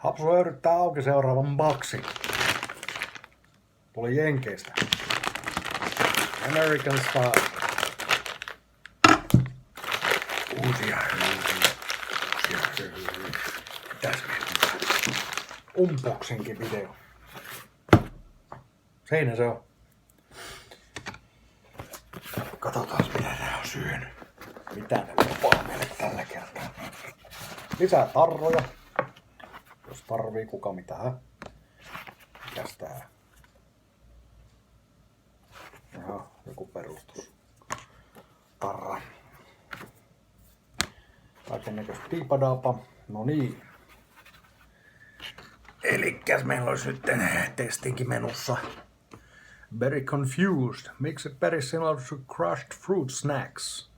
Hapsu höyryttää auki seuraavan boxin. Tuli Jenkeistä. American Style. Uusia höyryjä. Pitäis unboxinkin video. Siinä se on. Katsotaan mitä nää on syönyt. Mitä ne lupaa meille tällä kertaa. Lisää tarroja. Jos tarvii kuka mitään. Mikäs tää? Jaha, joku perustus. Tarra. Kaikennäköistä piipadaapa. No niin. Elikkäs meillä olisi nyt testinkin menussa. Berry Confused. Mixed berry similar to crushed fruit snacks.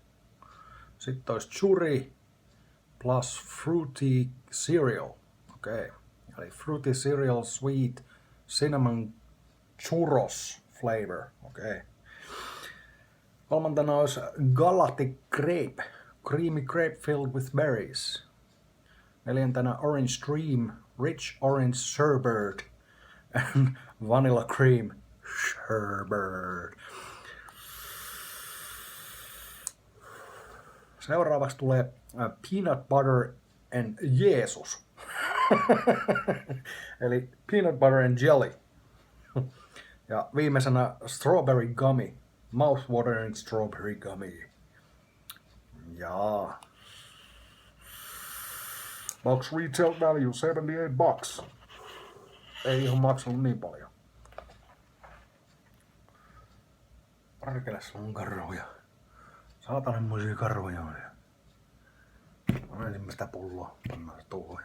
Sitten olisi churri plus fruity cereal. Okei. Eli fruity cereal sweet cinnamon churros flavor. Okei. Kolmantena olisi Galactic Grape. Creamy grape filled with berries. Neljäntenä Orange Dream. Rich orange sherbet. And vanilla cream sherbet. Seuraavaksi tulee Peanut Butter and Jeesus. Eli Peanut Butter and Jelly. Ja viimeisenä Strawberry Gummy. Mouth-watering Strawberry Gummy. Jaa. Box retail value $78. Ei ihan maksanut niin paljon. Parkele sun karvoja. Saatanenmoisia karvoja on. Ensimmäistä pulloa pannaan se tuohon.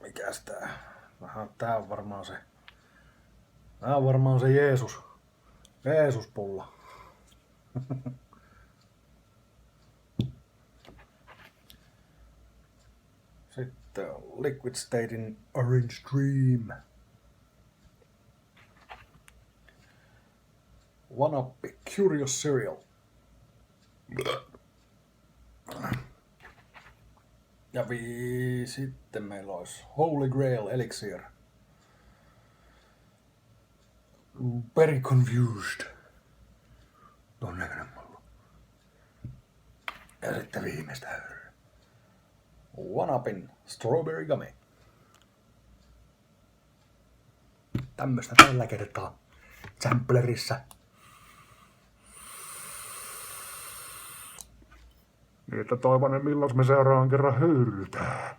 Mikäs tää? Vähän tää on varmaan se. Tää on varmaan se Jeesus. Jeesus-pulla. Sitten Liquid Statein Orange Dream. One Up Curious Cereal. Ja sitten meillä olisi Holy Grail Elixir. Berry Confused. Tuon näköinen mulla. Ja sitten viimeistä höyryä. One Upin Strawberry Gummy. Tämmöstä tällä kertaa. Samplerissa. Niin, että toivon, milloin me seuraavan kerran höyrytään.